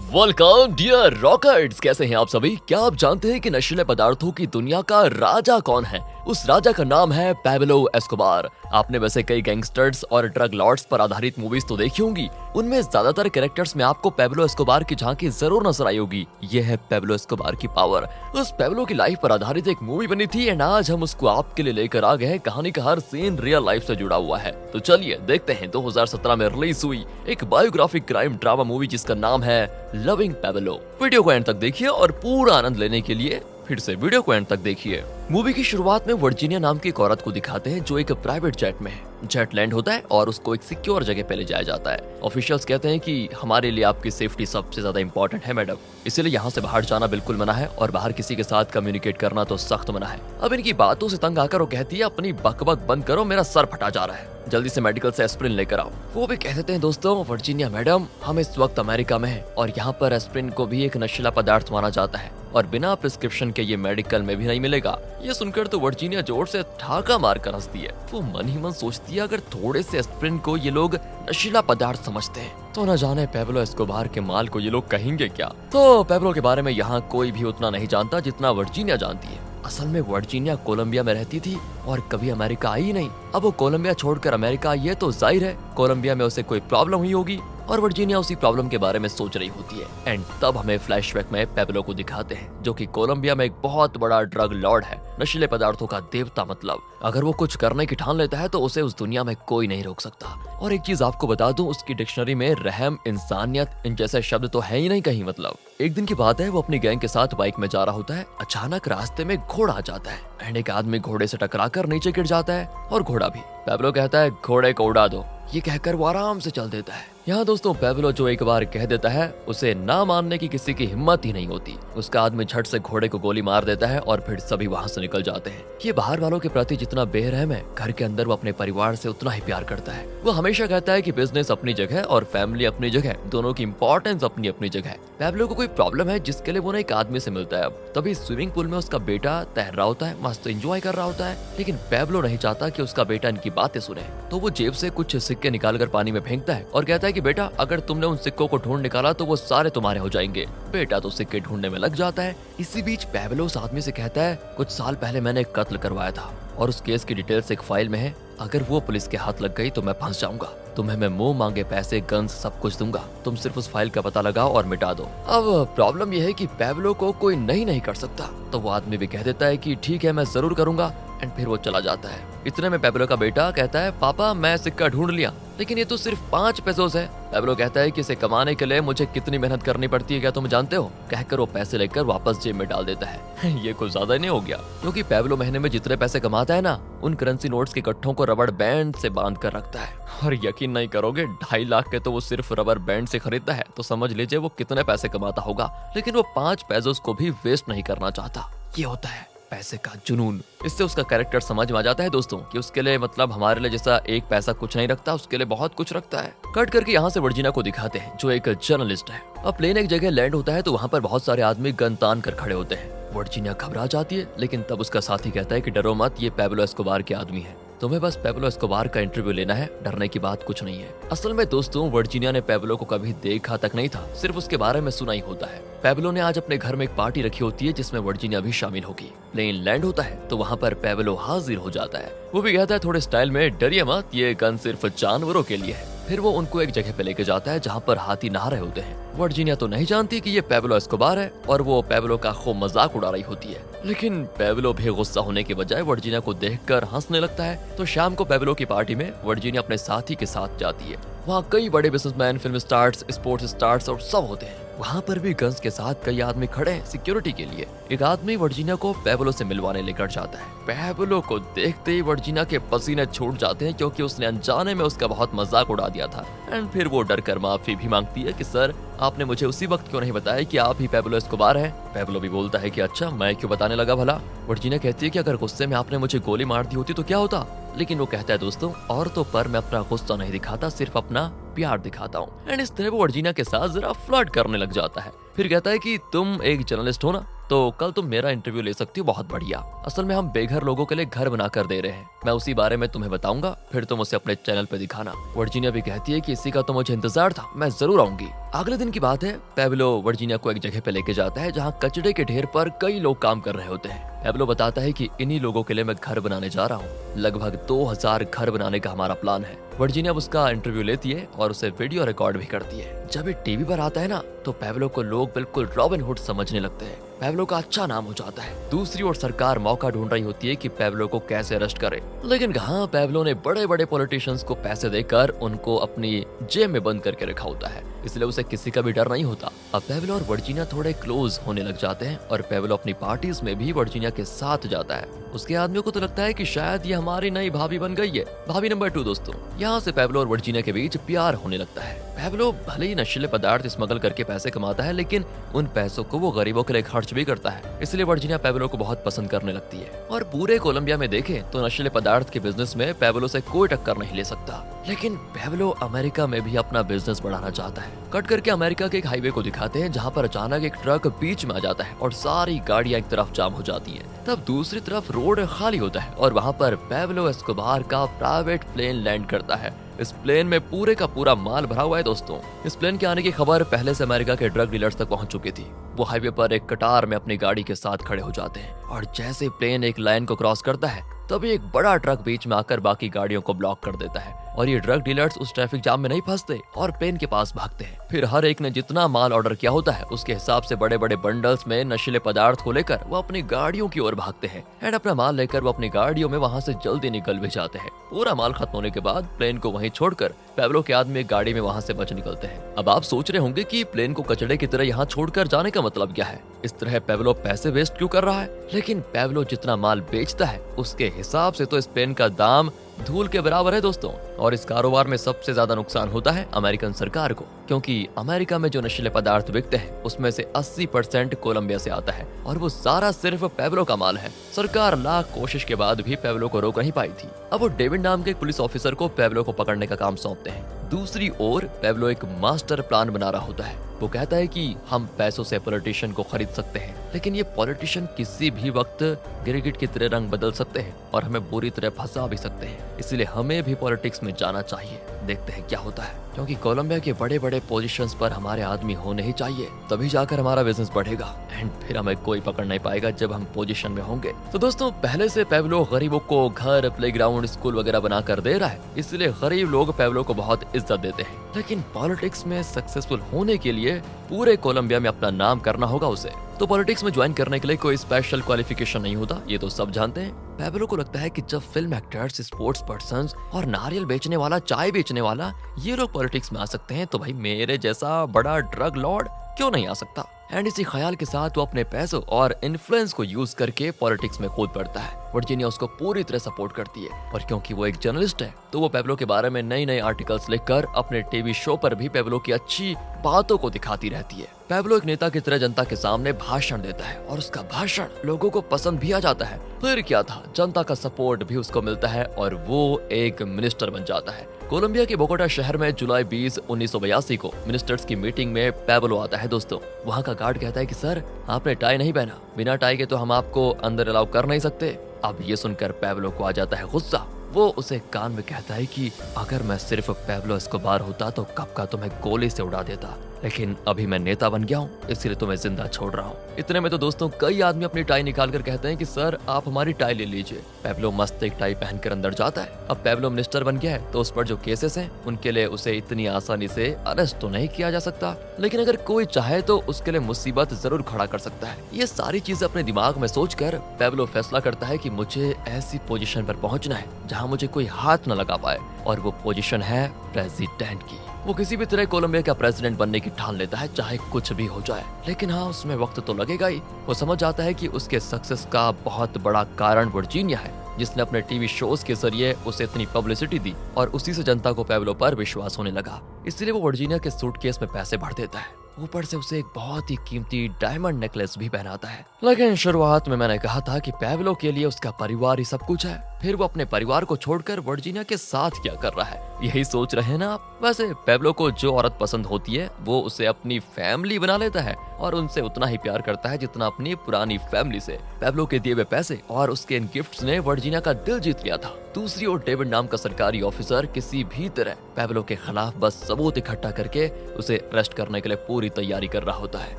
Welcome dear रॉकर्ट्स, कैसे हैं आप सभी। क्या आप जानते हैं कि नशीले पदार्थों की दुनिया का राजा कौन है? उस राजा का नाम है पैब्लो एस्कोबार। आपने वैसे कई गैंगस्टर्स और ड्रग लॉर्ड्स पर आधारित मूवीज तो देखी होंगी। उनमें ज्यादातर कैरेक्टर्स में आपको पैब्लो एस्कोबार की झांकी जरूर नजर आई होगी। यह है पैब्लो एस्कोबार की पावर। उस पैब्लो की लाइफ पर आधारित एक मूवी बनी थी एंड आज हम उसको आपके लिए लेकर आ गए हैं। कहानी का हर सीन रियल लाइफ से जुड़ा हुआ है। तो चलिए देखते हैं 2017 में रिलीज हुई एक बायोग्राफिक क्राइम ड्रामा मूवी जिसका नाम है लविंग पैब्लो। वीडियो को एंड तक देखिए और पूरा आनंद लेने के लिए फिर से वीडियो को एंड तक देखिए। मूवी की शुरुआत में वर्जीनिया नाम की एक औरत को दिखाते हैं जो एक प्राइवेट जेट में है। जेट लैंड होता है और उसको एक सिक्योर जगह पे ले जाया जाता है। ऑफिशियल्स कहते हैं कि हमारे लिए आपकी सेफ्टी सबसे ज्यादा इंपॉर्टेंट है मैडम, इसलिए यहाँ से बाहर जाना बिल्कुल मना है और बाहर किसी के साथ कम्युनिकेट करना तो सख्त मना है। अब इनकी बातों से तंग आकर वो कहती है अपनी बकबक बंद करो, मेरा सर फटा जा रहा है, जल्दी से मेडिकल से एस्प्रिन लेकर आओ। वो भी कह देते हैं दोस्तों वर्जीनिया मैडम, हम इस वक्त अमेरिका में हैं और यहाँ पर एस्प्रिन को भी एक नशीला पदार्थ माना जाता है और बिना प्रिस्क्रिप्शन के ये मेडिकल में भी नहीं मिलेगा। ये सुनकर तो वर्जीनिया जोर से ठाका मारकर हंसती है। वो मन ही मन सोचती है अगर थोड़े से एस्प्रिन को ये लोग नशीला पदार्थ समझते हैं तो न जाने पैब्लो एस्कोबार के माल को ये लोग कहेंगे क्या। तो पैब्लो के बारे में यहाँ कोई भी उतना नहीं जानता जितना वर्जीनिया जानती है। असल में वर्जीनिया कोलंबिया में रहती थी और कभी अमेरिका आई ही नहीं। अब वो कोलंबिया छोड़कर अमेरिका आई है तो जाहिर है कोलंबिया में उसे कोई प्रॉब्लम हुई होगी और वर्जीनिया उसी प्रॉब्लम के बारे में सोच रही होती है। एंड तब हमें फ्लैशबैक में पैब्लो को दिखाते हैं जो कि कोलंबिया में एक बहुत बड़ा ड्रग लॉर्ड है, नशीले पदार्थों का देवता। मतलब अगर वो कुछ करने की ठान लेता है तो उसे उस दुनिया में कोई नहीं रोक सकता। और एक चीज आपको बता दूं, उसकी डिक्शनरी में रहम, इंसानियत इन जैसे शब्द तो है ही नहीं कहीं। मतलब एक दिन की बात है, वो अपनी गैंग के साथ बाइक में जा रहा होता है। अचानक रास्ते में घोड़ा आ जाता है एंड एक आदमी घोड़े से टकराकर नीचे गिर जाता है और घोड़ा भी। पैब्लो कहता है घोड़े को उड़ा दो, ये कहकर वो आराम से चल देता है। यहाँ दोस्तों पैब्लो जो एक बार कह देता है उसे ना मानने की किसी की हिम्मत ही नहीं होती। उसका आदमी झट से घोड़े को गोली मार देता है और फिर सभी वहाँ से निकल जाते हैं। ये बाहर वालों के प्रति जितना बेरहम है, घर के अंदर वो अपने परिवार से उतना ही प्यार करता है। वो हमेशा कहता है कि बिजनेस अपनी जगह और फैमिली अपनी जगह, दोनों की इंपॉर्टेंस अपनी अपनी जगह। पैब्लो को कोई प्रॉब्लम है जिसके लिए वो ना एक आदमी से मिलता है। अब तभी स्विमिंग पूल में उसका बेटा तैर रहा होता है, मस्त एंजॉय कर रहा होता है, लेकिन पैब्लो नहीं चाहता कि उसका बेटा इनकी बातें सुने। तो वो जेब से कुछ सिक्के निकालकर पानी में फेंकता है और कहता है कि बेटा अगर तुमने उन सिक्कों को ढूंढ निकाला तो वो सारे तुम्हारे हो जाएंगे। बेटा तो सिक्के ढूंढने में लग जाता है। इसी बीच पैब्लो उस आदमी से कहता है कुछ साल पहले मैंने एक कत्ल करवाया था और उस केस की डिटेल्स एक फाइल में है। अगर वो पुलिस के हाथ लग गई तो मैं फंस जाऊंगा। तुम्हें मैं मुंह मांगे पैसे, गन्स सब कुछ दूंगा, तुम सिर्फ उस फाइल का पता लगाओ और मिटा दो। अब प्रॉब्लम यह है कि पैब्लो को कोई नहीं कर सकता। तो वो आदमी भी कह देता है कि ठीक है मैं जरूर करूंगा एंड फिर वो चला जाता है। इतने में पैब्लो का बेटा कहता है पापा मैं सिक्का ढूंढ लिया, लेकिन ये तो सिर्फ 5 पेसोस है। पैब्लो कहता है कि इसे कमाने के लिए मुझे कितनी मेहनत करनी पड़ती है क्या तुम जानते हो? कहकर वो पैसे लेकर वापस जेब में डाल देता है। ये कुछ ज्यादा नहीं हो गया? क्योंकि पैब्लो महीने में जितने पैसे कमाता है ना, उन करेंसी नोट्स के गट्ठों को रबड़ बैंड से बांध कर रखता है। और यकीन नहीं करोगे 2.5 लाख के तो वो सिर्फ रबर बैंड से खरीदता है, तो समझ लीजिए वो कितने पैसे कमाता होगा। लेकिन वो 5 पेसोस को भी वेस्ट नहीं करना चाहता। ये होता है पैसे का जुनून। इससे उसका कैरेक्टर समझ में आ जाता है दोस्तों कि उसके लिए मतलब हमारे लिए जैसा एक पैसा कुछ नहीं रखता, उसके लिए बहुत कुछ रखता है। कट करके यहाँ से वर्जीनिया को दिखाते हैं जो एक जर्नलिस्ट है। अब प्लेन एक जगह लैंड होता है तो वहाँ पर बहुत सारे आदमी गन तान कर खड़े होते हैं। वर्जीनिया घबरा जाती है, लेकिन तब उसका साथी कहता है कि डरो मत, ये पैब्लो एस्कोबार के आदमी है, तुम्हें बस पैब्लो एस्कोबार का इंटरव्यू लेना है, डरने की बात कुछ नहीं है। असल में दोस्तों वर्जीनिया ने पैब्लो को कभी देखा तक नहीं था, सिर्फ उसके बारे में सुना ही होता है। पैब्लो ने आज अपने घर में एक पार्टी रखी होती है जिसमें वर्जीनिया भी शामिल होगी। प्लेन लैंड होता है तो वहाँ पर पैब्लो हाजिर हो जाता है। वो भी कहता है थोड़े स्टाइल में, डरिए मत, ये गन सिर्फ जानवरों के लिए है। फिर वो उनको एक जगह पे लेके जाता है जहाँ पर हाथी नहा रहे होते हैं। वर्जीनिया तो नहीं जानती कि ये पैब्लो एस्कोबार है और वो पैब्लो का खूब मजाक उड़ा रही होती है। लेकिन पैब्लो भी गुस्सा होने के बजाय वर्जीनिया को देखकर हंसने लगता है। तो शाम को पैब्लो की पार्टी में वर्जीनिया अपने साथी के साथ जाती है। वहाँ कई बड़े businessman, film stars, sports stars और सब होते हैं। वहाँ पर भी गन्स के साथ कई आदमी खड़े हैं सिक्योरिटी के लिए। एक आदमी वर्जीनिया को पैब्लो से मिलवाने लेकर जाता है। पैब्लो को देखते ही वर्जीनिया के पसीने छूट जाते हैं क्योंकि उसने अनजाने में उसका बहुत मजाक उड़ा दिया था। एंड फिर वो डर कर माफी भी मांगती है कि सर आपने मुझे उसी वक्त क्यों नहीं बताया कि आप ही पैब्लो एस्कोबार हैं। पैब्लो भी बोलता है कि अच्छा मैं क्यों बताने लगा भला। वर्जीनिया कहती है कि अगर गुस्से में आपने मुझे गोली मार दी होती तो क्या होता, लेकिन वो कहता है दोस्तों औरतों पर मैं अपना गुस्सा नहीं दिखाता, सिर्फ अपना प्यार दिखाता हूँ। एंड इस तरह वो वर्जीनिया के साथ जरा फ्लर्ट करने लग जाता है। फिर कहता है कि तुम एक जर्नलिस्ट हो ना, तो कल तुम मेरा इंटरव्यू ले सकती हो, बहुत बढ़िया। असल में हम बेघर लोगों के लिए घर बना कर दे रहे हैं, मैं उसी बारे में तुम्हें बताऊंगा, फिर तुम उसे अपने चैनल पे दिखाना। वर्जीनिया भी कहती है कि इसी का तो मुझे इंतजार था, मैं जरूर आऊंगी। अगले दिन की बात है, पैब्लो वर्जीनिया को एक जगह पे लेके जाता है जहाँ कचड़े के ढेर पर कई लोग काम कर रहे होते हैं। पैब्लो बताता है कि इन्हीं लोगों के लिए मैं घर बनाने जा रहा हूँ, लगभग 2000 घर बनाने का हमारा प्लान है। वर्जीनिया उसका इंटरव्यू लेती है और उसे वीडियो रिकॉर्ड भी करती है। जब ये टीवी पर आता है ना, तो पैब्लो को लोग बिल्कुल रॉबिन हुड समझने लगते हैं। पैब्लो का अच्छा नाम हो जाता है। दूसरी ओर सरकार मौका ढूंढ रही होती है कि पैब्लो को कैसे अरेस्ट करे, लेकिन कहाँ पैब्लो ने बड़े बड़े पॉलिटिशियंस को पैसे देकर उनको अपनी जेब में बंद करके रखा होता है, इसलिए उसे किसी का भी डर नहीं होता। अब पैब्लो और वर्जीनिया थोड़े क्लोज होने लग जाते हैं और पैब्लो अपनी पार्टीज में भी वर्जीनिया के साथ जाता है। उसके आदमियों को तो लगता है कि शायद ये हमारी नई भाभी बन गई है। भाभी नंबर 2 दोस्तों। यहाँ से पैब्लो और वर्जीनिया के बीच प्यार होने लगता है। पैब्लो भले ही नशीले पदार्थ स्मगल करके पैसे कमाता है, लेकिन उन पैसों को वो गरीबों के लिए खर्च भी करता है, इसलिए वर्जीनिया पैब्लो को बहुत पसंद करने लगती है। और पूरे कोलंबिया में देखें तो नशीले पदार्थ के बिजनेस में पैब्लो से कोई टक्कर नहीं ले सकता। लेकिन पैब्लो अमेरिका में भी अपना बिजनेस बढ़ाना चाहता है। कट करके अमेरिका के एक हाईवे को दिखाते हैं जहाँ पर अचानक एक ट्रक बीच में आ जाता है और सारी गाड़ियां एक तरफ जाम हो जाती हैं। तब दूसरी तरफ रोड खाली होता है और वहाँ पर पैब्लो एस्कोबार का प्राइवेट प्लेन लैंड करता है। इस प्लेन में पूरे का पूरा माल भरा हुआ है दोस्तों। इस प्लेन के आने की खबर पहले से अमेरिका के ड्रग डीलर्स तक पहुंच चुकी थी। वो हाईवे पर एक कतार में अपनी गाड़ी के साथ खड़े हो जाते हैं और जैसे प्लेन एक लाइन को क्रॉस करता है, तभी एक बड़ा ट्रक बीच में आकर बाकी गाड़ियों को ब्लॉक कर देता है और ये ड्रग डीलर्स उस ट्रैफिक जाम में नहीं फंसते और प्लेन के पास भागते हैं। फिर हर एक ने जितना माल ऑर्डर किया होता है उसके हिसाब से बड़े बड़े बंडल्स में नशीले पदार्थ को लेकर वो अपनी गाड़ियों की ओर भागते हैं एंड अपना माल लेकर वो अपनी गाड़ियों में वहाँ से जल्दी निकल भी जाते हैं। पूरा माल खत्म होने के बाद प्लेन को वहीं छोड़कर पैब्लो के आदमी एक गाड़ी में वहाँ से बच निकलते हैं। अब आप सोच रहे होंगे कि प्लेन को कचड़े की तरह यहाँ छोड़कर जाने का मतलब क्या है, इस तरह पैब्लो पैसे वेस्ट क्यों कर रहा है। लेकिन पैब्लो जितना माल बेचता है उसके हिसाब से तो इस प्लेन का दाम धूल के बराबर है दोस्तों। और इस कारोबार में सबसे ज्यादा नुकसान होता है अमेरिकन सरकार को, क्योंकि अमेरिका में जो नशीले पदार्थ बिकते हैं उसमें से 80% कोलंबिया से आता है और वो सारा सिर्फ पैब्लो का माल है। सरकार लाख कोशिश के बाद भी पैब्लो को रोक नहीं पाई थी। अब वो डेविड नाम के एक पुलिस ऑफिसर को पैब्लो को पकड़ने का काम सौंपते हैं। दूसरी ओर पैब्लो एक मास्टर प्लान बना रहा होता है। वो कहता है कि हम पैसों से पॉलिटिशियन को खरीद सकते हैं, लेकिन ये पॉलिटिशियन किसी भी वक्त गिरगिट की तरह रंग बदल सकते हैं और हमें बुरी तरह फंसा भी सकते हैं, इसलिए हमें भी पॉलिटिक्स में जाना चाहिए। देखते हैं क्या होता है, क्योंकि कोलंबिया के बड़े बड़े पोजीशंस पर हमारे आदमी होने ही चाहिए, तभी जाकर हमारा बिजनेस बढ़ेगा एंड फिर हमें कोई पकड़ नहीं पाएगा जब हम पोजीशन में होंगे। तो दोस्तों, पहले से पैब्लो गरीबों को घर, प्लेग्राउंड, स्कूल वगैरह बनाकर दे रहा है, इसलिए गरीब लोग पैब्लो को बहुत इज्जत देते हैं। लेकिन पॉलिटिक्स में सक्सेसफुल होने के लिए पूरे कोलंबिया में अपना नाम करना होगा उसे। तो पॉलिटिक्स में ज्वाइन करने के लिए कोई स्पेशल क्वालिफिकेशन नहीं होता, ये तो सब जानते हैं। पैब्लो को लगता है कि जब फिल्म एक्टर्स, स्पोर्ट्स पर्संस और नारियल बेचने वाला, चाय बेचने वाला ये लोग पॉलिटिक्स में आ सकते हैं, तो भाई मेरे जैसा बड़ा ड्रग लॉर्ड क्यों नहीं आ सकता। एंड इसी ख्याल के साथ वो अपने पैसों और इन्फ्लुएंस को यूज करके पॉलिटिक्स में कूद पड़ता है। वर्जीनिया उसको पूरी तरह सपोर्ट करती है और क्योंकि वो एक जर्नलिस्ट है तो वो पैब्लो के बारे में नई नई आर्टिकल्स लिखकर अपने टीवी शो पर भी पैब्लो की अच्छी बातों को दिखाती रहती है। पैब्लो एक नेता की तरह जनता के सामने भाषण देता है और उसका भाषण लोगों को पसंद भी आ जाता है। फिर क्या था, जनता का सपोर्ट भी उसको मिलता है और वो एक मिनिस्टर बन जाता है। कोलंबिया के बोगोटा शहर में जुलाई 20, 1982 को मिनिस्टर्स की मीटिंग में पैब्लो आता है दोस्तों। वहाँ का गार्ड कहता है कि सर, आपने टाई नहीं पहना, बिना टाई के तो हम आपको अंदर अलाउ कर नहीं सकते। अब ये सुनकर पैब्लो को आ जाता है गुस्सा। वो उसे कान में कहता है कि अगर मैं सिर्फ पैब्लो एस्कोबार होता तो कब का तुम्हें गोली से उड़ा देता, लेकिन अभी मैं नेता बन गया हूँ, इसलिए तुम्हें जिंदा छोड़ रहा हूँ। इतने में तो दोस्तों कई आदमी अपनी टाई निकाल कर कहते हैं कि सर आप हमारी टाई ले लीजिए। पैब्लो मस्त एक टाई पहनकर अंदर जाता है। अब पैब्लो मिनिस्टर बन गया है तो उस पर जो केसेस हैं उनके लिए उसे इतनी आसानी से अरेस्ट तो नहीं किया जा सकता, लेकिन अगर कोई चाहे तो उसके लिए मुसीबत जरूर खड़ा कर सकता है। ये सारी चीजें अपने दिमाग में सोचकर पैब्लो फैसला करता है कि मुझे ऐसी पोजीशन पर पहुंचना है जहां मुझे कोई हाथ न लगा पाए, और वो पोजीशन है प्रेसिडेंट की। वो किसी भी तरह कोलंबिया का प्रेसिडेंट बनने की ठान लेता है, चाहे कुछ भी हो जाए। लेकिन हाँ, उसमें वक्त तो लगेगा ही। वो समझ जाता है कि उसके सक्सेस का बहुत बड़ा कारण वर्जीनिया है, जिसने अपने टीवी शोज के जरिए उसे इतनी पब्लिसिटी दी और उसी से जनता को पैब्लो पर विश्वास होने लगा। इसलिए वो वर्जीनिया के सूटकेस में पैसे भर देता है। ऊपर से उसे एक बहुत ही कीमती डायमंड नेकलेस भी पहनाता है। लेकिन शुरुआत में मैंने कहा था कि पैब्लो के लिए उसका परिवार ही सब कुछ है। फिर वो अपने परिवार को छोड़कर वर्जीनिया के साथ क्या कर रहा है, यही सोच रहे हैं ना आप। वैसे पैब्लो को जो औरत पसंद होती है वो उसे अपनी फैमिली बना लेता है और उनसे उतना ही प्यार करता है जितना अपनी पुरानी फैमिली से। पैब्लो के दिए हुए पैसे और उसके इन गिफ्ट्स ने वर्जीनिया का दिल जीत लिया था। दूसरी ओर डेविड नाम का सरकारी ऑफिसर किसी भी तरह पैब्लो के खिलाफ बस सबूत इकट्ठा करके उसे अरेस्ट करने के लिए पूरी तैयारी कर रहा होता है।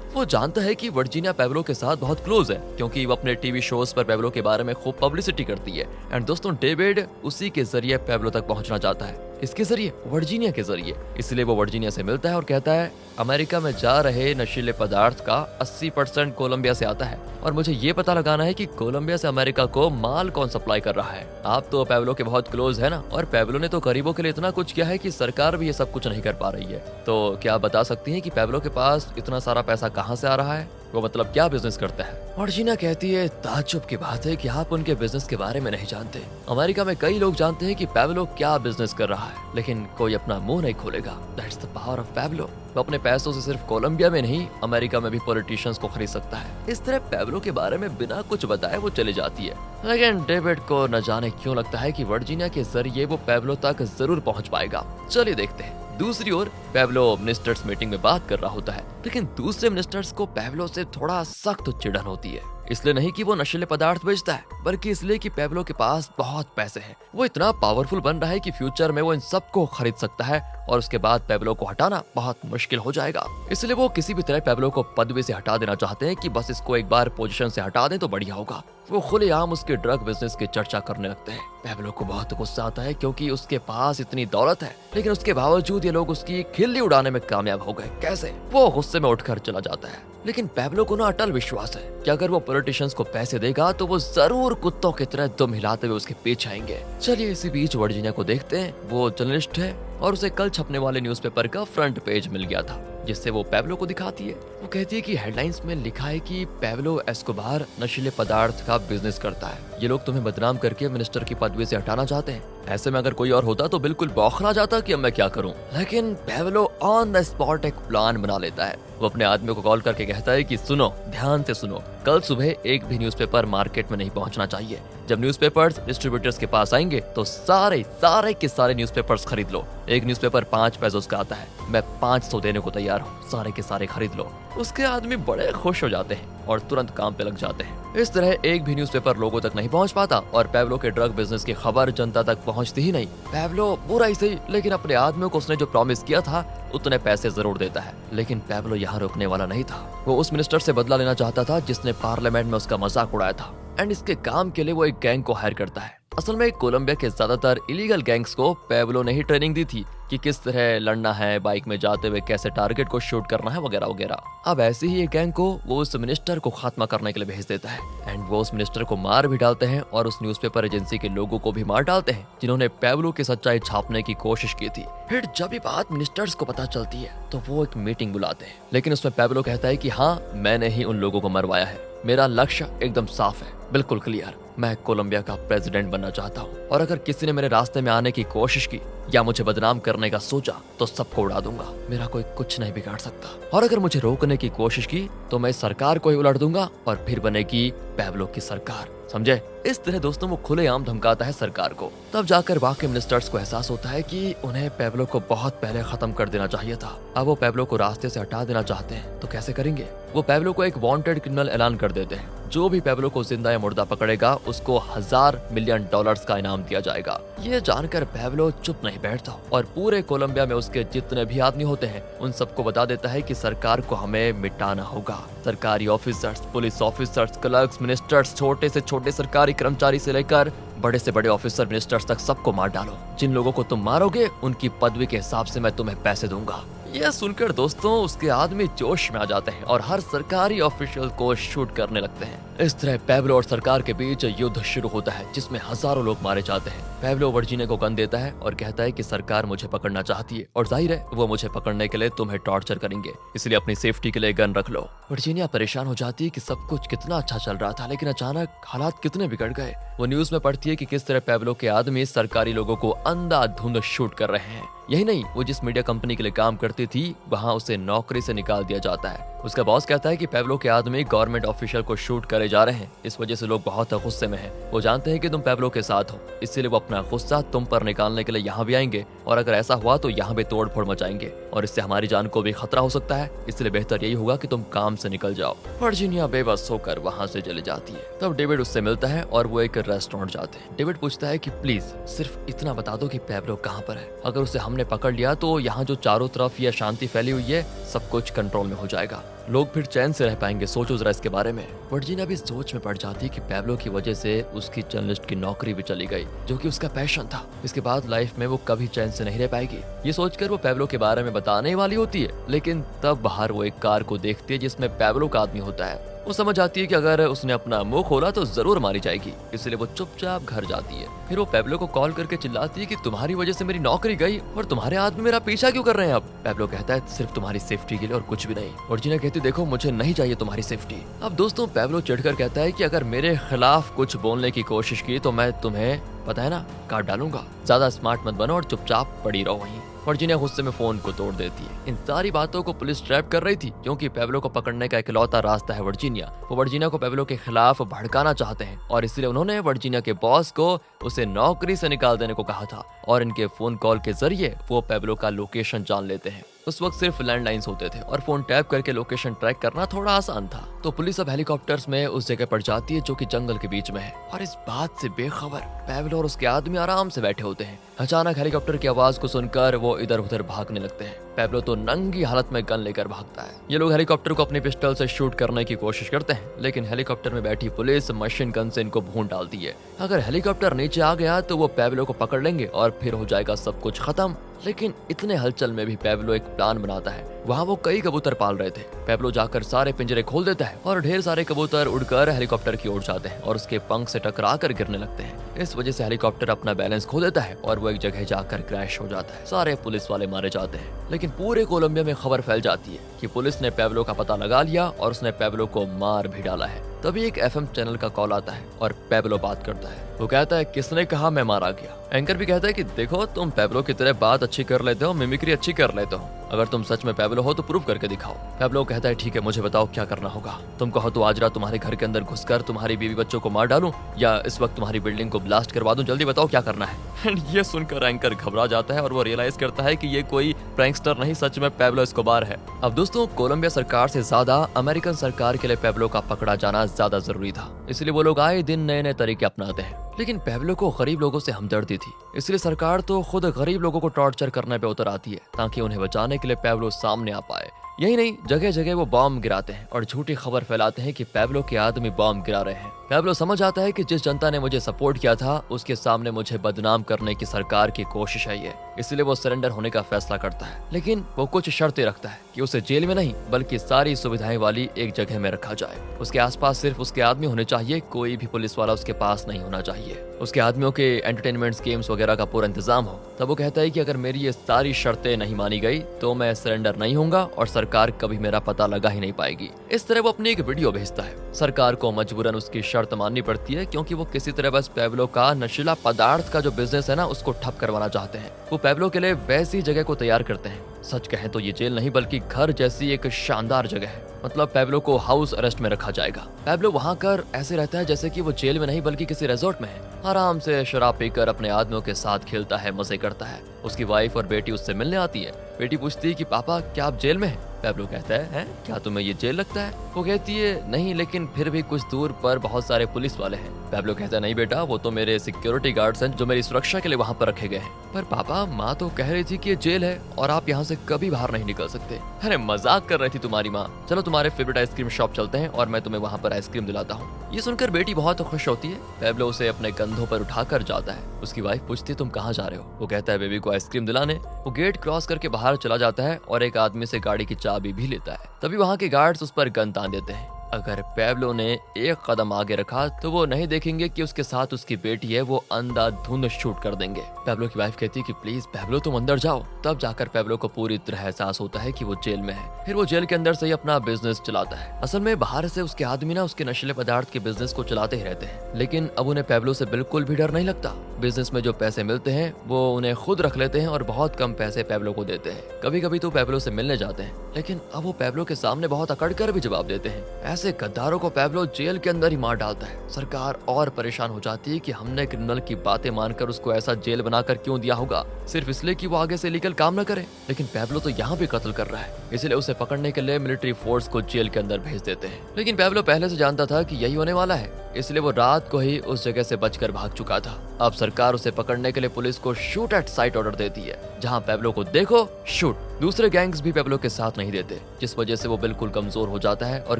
वो जानता है कि वर्जीनिया पैब्लो के साथ बहुत क्लोज है क्योंकि वो अपने टीवी शोज पर पैब्लो के बारे में खूब पब्लिसिटी करती है। एंड दोस्तों, डेविड उसी के जरिए पैब्लो तक पहुंचना चाहता है, इसके जरिए, वर्जीनिया के जरिए। इसलिए वो वर्जीनिया से मिलता है और कहता है अमेरिका में जा रहे नशीले पदार्थ का 80% कोलंबिया से आता है और मुझे ये पता लगाना है कि कोलंबिया से अमेरिका को माल कौन सप्लाई कर रहा है। आप तो पैब्लो के बहुत क्लोज है ना, और पैब्लो ने तो गरीबों के लिए इतना कुछ किया है कि सरकार भी ये सब कुछ नहीं कर पा रही है। तो क्या आप बता सकती हैं कि पैब्लो के पास इतना सारा पैसा कहाँ से आ रहा है, वो मतलब क्या बिजनेस करता है? वर्जीनिया कहती है ताज्जुब की बात है कि आप उनके बिजनेस के बारे में नहीं जानते। अमेरिका में कई लोग जानते हैं कि पैब्लो क्या बिजनेस कर रहा है, लेकिन कोई अपना मुंह नहीं खोलेगा। That's the power of Pablo. वो अपने पैसों से सिर्फ कोलंबिया में नहीं, अमेरिका में भी पॉलिटिशियंस को खरीद सकता है। इस तरह पैब्लो के बारे में बिना कुछ बताए वो चली जाती है। लेकिन डेविड को न जाने क्यों लगता है कि वर्जीनिया के जरिए वो पैब्लो तक जरूर पहुंच पाएगा। चलिए देखते हैं। दूसरी ओर पैब्लो मिनिस्टर्स मीटिंग में बात कर रहा होता है, लेकिन दूसरे मिनिस्टर्स को पैब्लो से थोड़ा सख्त चिढ़न होती है। इसलिए नहीं कि वो नशीले पदार्थ बेचता है, बल्कि इसलिए कि पैब्लो के पास बहुत पैसे हैं। वो इतना पावरफुल बन रहा है कि फ्यूचर में वो इन सबको खरीद सकता है और उसके बाद पैब्लो को हटाना बहुत मुश्किल हो जाएगा। इसलिए वो किसी भी तरह पैब्लो को पदवी से हटा देना चाहते हैं कि बस इसको एक बार पोजीशन से हटा दें तो बढ़िया होगा। वो खुलेआम उसके ड्रग बिजनेस की चर्चा करने लगते हैं। पैब्लो को बहुत गुस्सा आता है क्योंकि उसके पास इतनी दौलत है, लेकिन उसके बावजूद ये लोग उसकी खिल्ली उड़ाने में कामयाब हो गए। कैसे? वो गुस्से में उठकर चला जाता है। लेकिन पैब्लो को ना अटल विश्वास है कि अगर वो पॉलिटिशियंस को पैसे देगा तो वो जरूर कुत्तों की तरह दुम हिलाते हुए उसके पीछे आएंगे। चलिए इसी बीच वर्जीनिया को देखते हैं। वो जर्नलिस्ट है और उसे कल छपने वाले न्यूज़पेपर का फ्रंट पेज मिल गया था, जिससे वो पैब्लो को दिखाती है। वो कहती है कि हेडलाइंस में लिखा है कि पैब्लो एस्कोबार नशीले पदार्थ का बिजनेस करता है। ये लोग तुम्हें बदनाम करके मिनिस्टर की पदवी से हटाना चाहते हैं। ऐसे में अगर कोई और होता तो बिल्कुल बौखला जाता कि अब मैं क्या करूं। लेकिन पैब्लो ऑन द स्पॉट एक प्लान बना लेता है। वो अपने आदमी को कॉल करके कहता है कि सुनो, ध्यान से सुनो, कल सुबह एक भी न्यूज़पेपर मार्केट में नहीं पहुंचना चाहिए। जब न्यूज़पेपर्स डिस्ट्रीब्यूटर्स के पास आएंगे तो सारे के सारे न्यूज़पेपर्स खरीद लो। एक न्यूज़पेपर 5 पैसों का आता है, मैं 500 देने को तैयार हूँ, सारे के सारे खरीद लो। उसके आदमी बड़े खुश हो जाते हैं और तुरंत काम पे लग जाते हैं। इस तरह एक भी न्यूज़पेपर लोगों तक नहीं पहुंच पाता और पैब्लो के ड्रग बिजनेस की खबर जनता तक पहुंचती ही नहीं। पैब्लो बुरा ही सही, लेकिन अपने आदमियों को उसने जो प्रॉमिस किया था उतने पैसे जरूर देता है। लेकिन पैब्लो यहाँ रुकने वाला नहीं था। वो उस मिनिस्टर से बदला लेना चाहता था जिसने पार्लियामेंट में उसका मजाक उड़ाया था। एंड इसके काम के लिए वो एक गैंग को हायर करता है। असल में कोलंबिया के ज्यादातर इलीगल गैंग्स को पैब्लो ने ही ट्रेनिंग दी थी कि किस तरह लड़ना है, बाइक में जाते हुए कैसे टारगेट को शूट करना है, वगैरह वगैरह। अब ऐसे ही एक गैंग को वो उस मिनिस्टर को खात्मा करने के लिए भेज देता है। एंड वो उस मिनिस्टर को मार भी डालते हैं और उस न्यूज़पेपर एजेंसी के लोगों को भी मार डालते हैं जिन्होंने पैब्लो की सच्चाई छापने की कोशिश की थी। फिर जब ये बात मिनिस्टर्स को पता चलती है तो वो एक मीटिंग बुलाते हैं, लेकिन उसमें पैब्लो कहता है कि हाँ, मैंने ही उन लोगों को मरवाया है। मेरा लक्ष्य एकदम साफ है, बिल्कुल क्लियर। मैं कोलंबिया का प्रेसिडेंट बनना चाहता हूँ और अगर किसी ने मेरे रास्ते में आने की कोशिश की या मुझे बदनाम करने का सोचा तो सबको उड़ा दूंगा। मेरा कोई कुछ नहीं बिगाड़ सकता। और अगर मुझे रोकने की कोशिश की तो मैं सरकार को ही उलट दूंगा और फिर बनेगी पैब्लो की सरकार। समझे? इस तरह दोस्तों वो खुलेआम धमकाता है सरकार को। तब जाकर बाकी मिनिस्टर्स को एहसास होता है कि उन्हें पैब्लो को बहुत पहले खत्म कर देना चाहिए था। अब वो पैब्लो को रास्ते से हटा देना चाहते हैं तो कैसे करेंगे? वो पैब्लो को एक वांटेड क्रिमिनल ऐलान कर देते हैं। जो भी पैब्लो को जिंदा या मुर्दा पकड़ेगा उसको $1000 मिलियन का इनाम दिया जाएगा। ये जानकर पैब्लो चुप नहीं बैठता और पूरे कोलंबिया में उसके जितने भी आदमी होते हैं उन सबको बता देता है कि सरकार को हमें मिटाना होगा। सरकारी officers, police officers, clerks, ministers, छोटे से छोटे सरकारी कर्मचारी से लेकर बड़े से बड़े ऑफिसर, मिनिस्टर्स तक सबको मार डालो। जिन लोगों को तुम मारोगे उनकी पदवी के हिसाब से मैं तुम्हें पैसे दूंगा। यह सुनकर दोस्तों उसके आदमी जोश में आ जाते हैं और हर सरकारी ऑफिशियल को शूट करने लगते हैं। इस तरह पैब्लो और सरकार के बीच युद्ध शुरू होता है जिसमें हजारों लोग मारे जाते हैं। पैब्लो वर्जीनिया को गन देता है और कहता है कि सरकार मुझे पकड़ना चाहती है और जाहिर है वो मुझे पकड़ने के लिए तुम्हें टॉर्चर करेंगे, इसलिए अपनी सेफ्टी के लिए गन रख लो। वर्जीनिया परेशान हो जाती है कि सब कुछ कितना अच्छा चल रहा था, लेकिन अचानक हालात कितने बिगड़ गए। वो न्यूज में पढ़ती है कि किस तरह पैब्लो के आदमी सरकारी लोगों को अंधाधुंध शूट कर रहे हैं। यही नहीं, वो जिस मीडिया कंपनी के लिए काम करती थी वहाँ उसे नौकरी से निकाल दिया जाता है। उसका बॉस कहता है कि पैब्लो के आदमी गवर्नमेंट ऑफिशियल को शूट करे जा रहे हैं, इस वजह से लोग बहुत गुस्से में हैं। वो जानते हैं कि तुम पैब्लो के साथ हो, इसीलिए वो अपना गुस्सा तुम पर निकालने के लिए यहाँ भी आएंगे, और अगर ऐसा हुआ तो यहाँ भी तोड़फोड़ मचाएंगे और इससे हमारी जान को भी खतरा हो सकता है, इसलिए बेहतर यही होगा कि तुम काम से निकल जाओ। वर्जीनिया बेबस होकर वहाँ से चली जाती है। तब डेविड उससे मिलता है और वो एक रेस्टोरेंट जाते हैं। डेविड पूछता है कि प्लीज सिर्फ इतना बता दो कि पैब्लो कहाँ पर है। अगर उसे हमने पकड़ लिया तो यहाँ जो चारों तरफ यह शांति फैली हुई है सब कुछ कंट्रोल में हो जाएगा, लोग फिर चैन से रह पाएंगे। सोचो जरा इसके बारे में। वर्जीनिया भी सोच में पड़ जाती है कि पैब्लो की वजह से उसकी जर्नलिस्ट की नौकरी भी चली गई, जो कि उसका पैशन था। इसके बाद लाइफ में वो कभी चैन से नहीं रह पाएगी। ये सोचकर वो पैब्लो के बारे में बताने वाली होती है, लेकिन तब बाहर वो एक कार को देखती है जिसमें पैब्लो का आदमी होता है। वो समझ जाती है कि अगर उसने अपना मुंह खोला तो जरूर मारी जाएगी, इसलिए वो चुपचाप घर जाती है। फिर वो पैब्लो को कॉल करके चिल्लाती है कि तुम्हारी वजह से मेरी नौकरी गई और तुम्हारे आदमी मेरा पीछा क्यों कर रहे हैं। अब पैब्लो कहता है सिर्फ तुम्हारी सेफ्टी के लिए और कुछ भी नहीं। वर्जीनिया कहती देखो मुझे नहीं चाहिए तुम्हारी सेफ्टी। अब दोस्तों पैब्लो चिढ़कर कहता है कि अगर मेरे खिलाफ कुछ बोलने की कोशिश की तो मैं तुम्हें पता है ना काट डालूंगा। ज्यादा स्मार्ट मत बनो और चुपचाप पड़ी रहो वहीं। वर्जीनिया गुस्से में फोन को तोड़ देती है। इन सारी बातों को पुलिस ट्रैप कर रही थी, क्योंकि पैब्लो को पकड़ने का इकलौता रास्ता है वर्जीनिया। वो वर्जीनिया को पैब्लो के खिलाफ भड़काना चाहते हैं और इसलिए उन्होंने वर्जीनिया के बॉस को उसे नौकरी से निकाल देने को कहा था, और इनके फोन कॉल के जरिए वो पैब्लो का लोकेशन जान लेते हैं। उस वक्त सिर्फ लैंडलाइंस होते थे और फोन टैप करके लोकेशन ट्रैक करना थोड़ा आसान था। तो पुलिस अब हेलीकॉप्टर्स में उस जगह पर जाती है जो कि जंगल के बीच में है, और इस बात से बेखबर पैब्लो और उसके आदमी आराम से बैठे होते हैं। अचानक हेलीकॉप्टर की आवाज को सुनकर वो इधर उधर भागने लगते हैं। पैब्लो तो नंगी हालत में गन लेकर भागता है। ये लोग हेलीकॉप्टर को अपनी पिस्टल से शूट करने की कोशिश करते हैं, लेकिन हेलीकॉप्टर में बैठी पुलिस मशीन गन से इनको भून डालती है। अगर हेलीकॉप्टर नीचे आ गया तो वो पैब्लो को पकड़ लेंगे और फिर हो जाएगा सब कुछ खत्म। लेकिन इतने हलचल में भी पैब्लो एक प्लान बनाता है। वहाँ वो कई कबूतर पाल रहे थे। पैब्लो जाकर सारे पिंजरे खोल देता है और ढेर सारे कबूतर उड़कर हेलीकॉप्टर की ओर जाते हैं और उसके पंख से टकरा कर गिरने लगते हैं। इस वजह से हेलीकॉप्टर अपना बैलेंस खो देता है और वो एक जगह जाकर क्रैश हो जाता है। सारे पुलिस वाले मारे जाते हैं। लेकिन पूरे कोलंबिया में खबर फैल जाती है कि पुलिस ने पैब्लो का पता लगा लिया और उसने पैब्लो को मार भी डाला है। तभी एक एफएम चैनल का कॉल आता है और पैब्लो बात करता है। वो कहता है किसने कहा मैं मारा गया। एंकर भी कहता है कि देखो तुम पैब्लो की तरह बात अच्छी कर लेते हो, मिमिक्री अच्छी कर लेते हो, अगर तुम सच में पैब्लो हो तो प्रूव करके दिखाओ। पैब्लो कहता है ठीक है मुझे बताओ क्या करना होगा। तुम कहो तो आज रात तुम्हारे घर के अंदर घुसकर तुम्हारी बीवी बच्चों को मार डालूं या इस वक्त तुम्हारी बिल्डिंग को ब्लास्ट करवा दूं, जल्दी बताओ क्या करना है। एंड ये सुनकर एंकर घबरा जाता है और वो रियलाइज करता है कि ये कोई प्रैंकस्टर नहीं, सच में पैब्लो एस्कोबार है। अब दोस्तों कोलंबिया सरकार से ज्यादा अमेरिकन सरकार के लिए पैब्लो का पकड़ा जाना ज्यादा जरूरी था, इसलिए वो लोग आए दिन नए नए तरीके अपनाते हैं। लेकिन पैब्लो को गरीब लोगों से हमदर्दी थी, इसलिए सरकार तो खुद गरीब लोगों को टॉर्चर करने पे उतर आती है ताकि उन्हें बचाने के लिए पैब्लो सामने आ पाए। यही नहीं, जगह जगह वो बॉम्ब गिराते हैं और झूठी खबर फैलाते हैं कि पैब्लो के आदमी बॉम्ब गिरा रहे हैं। पैब्लो समझ आता है कि जिस जनता ने मुझे सपोर्ट किया था उसके सामने मुझे बदनाम करने की सरकार की कोशिश है ये, इसलिए वो सरेंडर होने का फैसला करता है। लेकिन वो कुछ शर्तें रखता है कि उसे जेल में नहीं बल्कि सारी सुविधाएं वाली एक जगह में रखा जाए। उसके आसपास सिर्फ उसके आदमी होने चाहिए, कोई भी पुलिस वाला उसके पास नहीं होना चाहिए। उसके आदमियों के एंटरटेनमेंट गेम्स वगैरह का पूरा इंतजाम हो। तब वो कहता है कि अगर मेरी ये सारी शर्तें नहीं मानी गई तो मैं सरेंडर नहीं होऊंगा और सरकार कभी मेरा पता लगा ही नहीं पाएगी। इस तरह वो अपनी एक वीडियो भेजता है। सरकार को मजबूरन उसकी शर्त माननी पड़ती है क्योंकि वो किसी तरह बस पैब्लो का नशीला पदार्थ का जो बिजनेस है ना उसको ठप करवाना चाहते हैं। वो पैब्लो के लिए वैसी जगह को तैयार करते हैं। सच कहें तो ये जेल नहीं बल्कि घर जैसी एक शानदार जगह है। मतलब पैब्लो को हाउस अरेस्ट में रखा जाएगा। पैब्लो वहाँ कर ऐसे रहता है जैसे कि वो जेल में नहीं बल्कि किसी रिजॉर्ट में है। आराम से शराब पीकर अपने आदमियों के साथ खेलता है, मजे करता है। उसकी वाइफ और बेटी उससे मिलने आती है। बेटी पूछती है कि पापा क्या आप जेल में हैं? पैब्लो कहता है क्या तुम्हें ये जेल लगता है? वो कहती है नहीं, लेकिन फिर भी कुछ दूर पर बहुत सारे पुलिस वाले हैं। पैब्लो कहता है नहीं बेटा, वो तो मेरे सिक्योरिटी गार्ड्स हैं जो मेरी सुरक्षा के लिए वहाँ पर रखे गए हैं। पर पापा माँ तो कह रही थी कि ये जेल है और आप यहाँ से कभी बाहर नहीं निकल सकते। अरे मजाक कर रही थी तुम्हारी माँ, चलो तुम्हारे फेवरेट आइसक्रीम शॉप चलते हैं और मैं तुम्हें वहाँ पर आइसक्रीम दिलाता हूँ। ये सुनकर बेटी बहुत खुश होती है। पैब्लो उसे अपने कंधों पर उठाकर जाता है। उसकी वाइफ पूछती है तुम कहाँ जा रहे हो? वो कहता है बेबी को आइसक्रीम दिलाने। वो गेट क्रॉस करके बाहर चला जाता है और एक आदमी से गाड़ी की चाबी भी लेता है। तभी वहाँ के गार्ड्स उस पर गन तान देते हैं। अगर पैब्लो ने एक कदम आगे रखा तो वो नहीं देखेंगे कि उसके साथ उसकी बेटी है, वो अंधाधुंध शूट कर देंगे। पैब्लो की वाइफ कहती है कि प्लीज पैब्लो तुम अंदर जाओ। तब जाकर पैब्लो को पूरी तरह एहसास होता है कि वो जेल में है। फिर वो जेल के अंदर से ही अपना बिजनेस चलाता है। असल में बाहर से उसके आदमी ना उसके नशीले पदार्थ के बिजनेस को चलाते ही रहते हैं, लेकिन अब उन्हें पैब्लो से बिल्कुल भी डर नहीं लगता। बिजनेस में जो पैसे मिलते हैं वो उन्हें खुद रख लेते हैं और बहुत कम पैसे पैब्लो को देते हैं। कभी कभी तो पैब्लो से मिलने जाते हैं, लेकिन अब वो पैब्लो के सामने बहुत अकड़ कर भी जवाब देते हैं। ऐसे गद्दारों को पैब्लो जेल के अंदर ही मार डालता है। सरकार और परेशान हो जाती है कि हमने क्रिमिनल की बातें मानकर उसको ऐसा जेल बनाकर क्यों दिया होगा, सिर्फ इसलिए कि वो आगे से लीगल काम न करे। लेकिन पैब्लो तो यहाँ भी कत्ल कर रहा है, इसलिए उसे पकड़ने के लिए मिलिट्री फोर्स को जेल के अंदर भेज देते हैं। लेकिन पैब्लो पहले से जानता था कि यही होने वाला है, इसलिए वो रात को ही उस जगह से बचकर भाग चुका था। अब सरकार उसे पकड़ने के लिए पुलिस को शूट एट साइट ऑर्डर देती है, जहां पैब्लो को देखो शूट। दूसरे गैंग्स भी पैब्लो के साथ नहीं देते, जिस वजह से वो बिल्कुल कमजोर हो जाता है और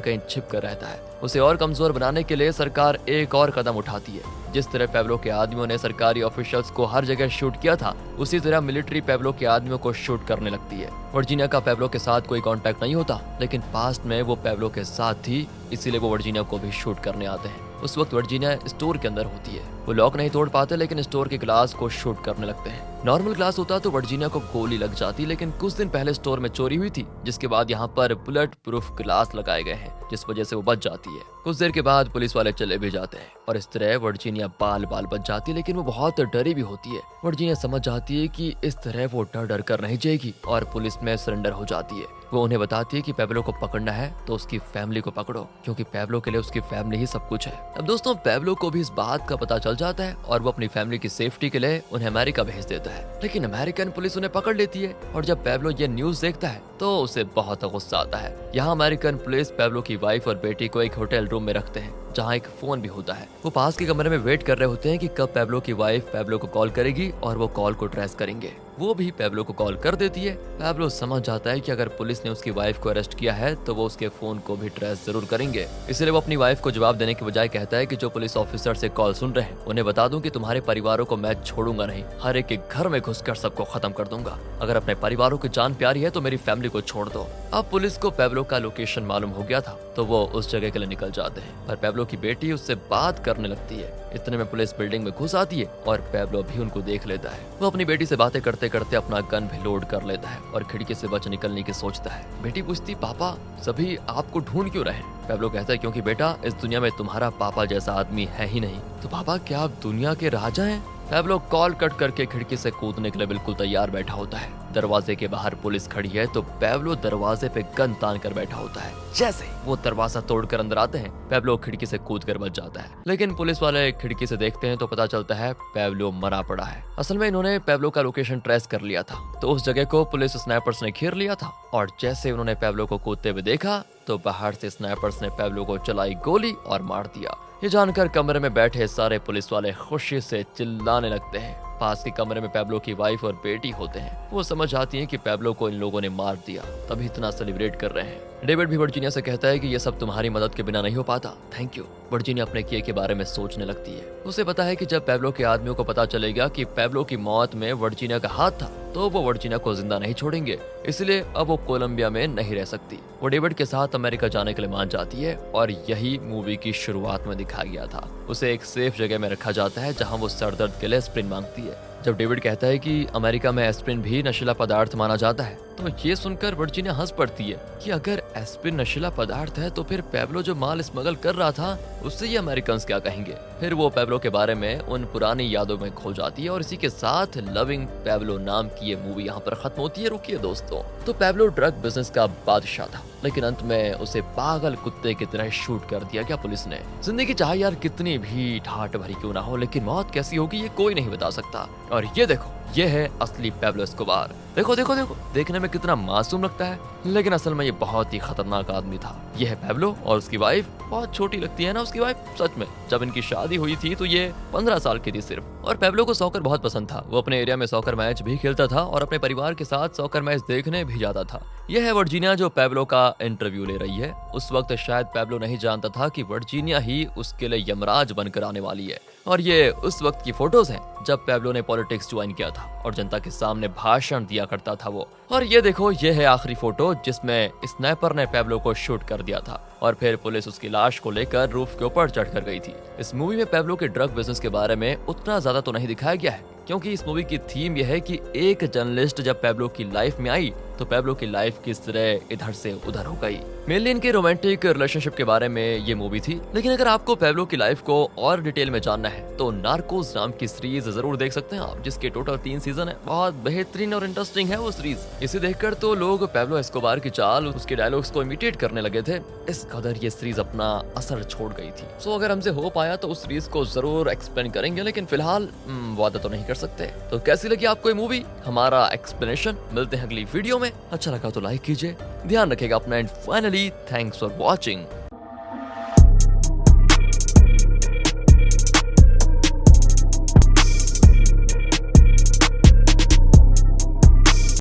कहीं छिप कर रहता है। उसे और कमजोर बनाने के लिए सरकार एक और कदम उठाती है। जिस तरह पैब्लो के आदमियों ने सरकारी ऑफिशियल्स को हर जगह शूट किया था, उसी तरह मिलिट्री पैब्लो के आदमियों को शूट करने लगती है। वर्जीनिया का पैब्लो के साथ कोई कांटेक्ट नहीं होता, लेकिन पास्ट में वो पैब्लो के साथ थी, इसीलिए वो वर्जीनिया को भी शूट करने आते हैं। उस वक्त वर्जीनिया स्टोर के अंदर होती है। वो लॉक नहीं तोड़ पाते, लेकिन स्टोर के ग्लास को शूट करने लगते हैं। नॉर्मल ग्लास होता तो वर्जीनिया को गोली लग जाती, लेकिन कुछ दिन पहले स्टोर में चोरी हुई थी, जिसके बाद यहाँ पर बुलेट प्रूफ ग्लास लगाए गए हैं, जिस वजह से वो बच जाती है। कुछ देर के बाद पुलिस वाले चले भी जाते हैं और इस तरह वर्जीनिया बाल बाल बच जाती है, लेकिन वो बहुत डरी भी होती है। वर्जीनिया समझ जाती है कि इस तरह वो डर डर कर नहीं जाएगी और पुलिस में सरेंडर हो जाती है। वो उन्हें बताती है कि पैब्लो को पकड़ना है तो उसकी फैमिली को पकड़ो, क्योंकि पैब्लो के लिए उसकी फैमिली ही सब कुछ है। अब दोस्तों पैब्लो को भी इस बात का पता चल जाता है और वो अपनी फैमिली की सेफ्टी के लिए उन्हें अमेरिका भेज देता है। लेकिन अमेरिकन पुलिस उन्हें पकड़ लेती है और जब पैब्लो ये न्यूज देखता है तो उसे बहुत गुस्सा आता है। यहाँ अमेरिकन पुलिस पैब्लो की वाइफ और बेटी को एक होटल रूम में रखते हैं, जहाँ एक फोन भी होता है। वो पास के कमरे में वेट कर रहे होते हैं कि कब पैब्लो की वाइफ पैब्लो को कॉल करेगी और वो कॉल को ट्रेस करेंगे। वो भी पैब्लो को कॉल कर देती है। पैब्लो समझ जाता है कि अगर पुलिस ने उसकी वाइफ को अरेस्ट किया है तो वो उसके फोन को भी ट्रेस जरूर करेंगे। इसलिए वो अपनी वाइफ को जवाब देने के बजाय कहता है कि जो पुलिस ऑफिसर से कॉल सुन रहे हैं उन्हें बता दूं कि तुम्हारे परिवारों को मैं छोड़ूंगा नहीं, हर एक के घर में घुसकर सबको खत्म कर दूंगा। अगर अपने परिवारों की जान प्यारी है तो मेरी फैमिली को छोड़ दो। अब पुलिस को पैब्लो का लोकेशन मालूम हो गया था, तो वो उस जगह के लिए निकल जाते हैं। पर पैब्लो की बेटी उससे बात करने लगती है। इतने में पुलिस बिल्डिंग में घुस आती है और पैब्लो भी उनको देख लेता है। वो अपनी बेटी से बातें करते करते अपना गन भी लोड कर लेता है और खिड़की से बच निकलने की सोचता है। बेटी पूछती, पापा सभी आपको ढूंढ क्यों रहे? पैब्लो कहता है, क्योंकि बेटा इस दुनिया में तुम्हारा पापा जैसा आदमी है ही नहीं। तो पापा क्या आप दुनिया के राजा हैं? पैब्लो कॉल कट करके खिड़की से कूदने के लिए बिल्कुल तैयार बैठा होता है। दरवाजे के बाहर पुलिस खड़ी है तो पैब्लो दरवाजे पे गन तान कर बैठा होता है। जैसे वो दरवाजा तोड़कर अंदर आते हैं, पैब्लो खिड़की से कूदकर बच जाता है। लेकिन पुलिस वाले खिड़की से देखते हैं तो पता चलता है पैब्लो मरा पड़ा है। असल में इन्होंने पैब्लो का लोकेशन ट्रेस कर लिया था, तो उस जगह को पुलिस स्नाइपर्स ने घेर लिया था और जैसे उन्होंने पैब्लो को कूदते हुए देखा तो बाहर से स्नाइपर्स ने पैब्लो को चलाई गोली और मार दिया। ये जानकर कमरे में बैठे सारे पुलिस वाले खुशी से चिल्लाने लगते हैं। पास के कमरे में पैब्लो की वाइफ और बेटी होते हैं। वो समझ आती हैं कि पैब्लो को इन लोगों ने मार दिया, तभी इतना सेलिब्रेट कर रहे हैं। डेविड भी वर्जीनिया से कहता है कि ये सब तुम्हारी मदद के बिना नहीं हो पाता, थैंक यू। वर्जीनिया अपने किए के बारे में सोचने लगती है। उसे पता है कि जब पैब्लो के आदमियों को पता चलेगा कि पैब्लो की मौत में वर्जीनिया का हाथ था तो वो वर्जीनिया को जिंदा नहीं छोड़ेंगे, इसलिए अब वो कोलंबिया में नहीं रह सकती। वो डेविड के साथ अमेरिका जाने के लिए मान जाती है और यही मूवी की शुरुआत में दिखाया गया था। उसे एक सेफ जगह में रखा जाता है जहाँ वो सर दर्द के लिए एस्प्रिन मांगती है। जब डेविड कहता है कि अमेरिका में एस्प्रिन भी नशीला पदार्थ माना जाता है तो ये सुनकर वर्जीनिया हंस पड़ती है कि अगर एस्प्रिन नशीला पदार्थ है तो फिर पैब्लो जो माल स्मगल कर रहा था उससे ये अमेरिकन्स क्या कहेंगे। फिर वो पैब्लो के बारे में उन पुरानी यादों में खो जाती है और इसी के साथ लविंग पैब्लो नाम की ये मूवी यहाँ पर खत्म होती है। रुकिए दोस्तों, तो पैब्लो ड्रग बिजनेस का बादशाह था, लेकिन अंत में उसे पागल कुत्ते की तरह शूट कर दिया गया पुलिस ने। जिंदगी चाहे यार कितनी भी ठाठ भरी क्यों ना हो, लेकिन मौत कैसी होगी ये कोई नहीं बता सकता। और ये देखो, ये है असली पैब्लो एस्कोबार। देखो देखो देखो, देखने में कितना मासूम लगता है, लेकिन असल में ये बहुत ही खतरनाक आदमी था। ये है पैब्लो और उसकी वाइफ। बहुत छोटी लगती है ना उसकी वाइफ, सच में। जब इनकी शादी हुई थी तो ये 15 साल की थी सिर्फ। और पैब्लो को सॉकर बहुत पसंद था। वो अपने एरिया में सॉकर मैच भी खेलता था और अपने परिवार के साथ सॉकर मैच देखने भी जाता था। यह है वर्जीनिया जो पैब्लो का इंटरव्यू ले रही है। उस वक्त शायद पैब्लो नहीं जानता था कि वर्जीनिया ही उसके लिए यमराज बनकर आने वाली है। और ये उस वक्त की फोटोज हैं जब पैब्लो ने पॉलिटिक्स ज्वाइन किया था और जनता के सामने भाषण दिया करता था वो। और ये देखो, ये है आखिरी फोटो जिसमें स्नाइपर ने पैब्लो को शूट कर दिया था और फिर पुलिस उसकी लाश को लेकर रूफ के ऊपर चढ़कर गई थी। इस मूवी में पैब्लो के ड्रग बिजनेस के बारे में उतना ज्यादा तो नहीं दिखाया गया है, क्योंकि इस मूवी की थीम यह है कि एक जर्नलिस्ट जब पैब्लो की लाइफ में आई तो पैब्लो की लाइफ किस तरह इधर से उधर हो गई। मेनली इनके रोमांटिक रिलेशनशिप के बारे में ये मूवी थी। लेकिन अगर आपको पैब्लो की लाइफ को और डिटेल में जानना है तो नार्कोस नाम की सीरीज जरूर देख सकते हैं आप, जिसके टोटल 3 सीजन है। बहुत बेहतरीन और इंटरेस्टिंग है वो सीरीज। इसे देखकर तो लोग पैब्लो एस्कोबार की चाल, उसके डायलॉग्स को इमिटेट करने लगे थे। इस कदर ये सीरीज अपना असर छोड़ गई थी। सो अगर हमसे हो पाया तो उस सीरीज को जरूर एक्सप्लेन करेंगे, लेकिन फिलहाल वादा तो नहीं कर सकते। तो कैसी लगी आपको ये मूवी, हमारा एक्सप्लेनेशन? मिलते हैं अगली वीडियो में। अच्छा लगा तो लाइक कीजिए, ध्यान रखिएगा अपना, and finally thanks for watching.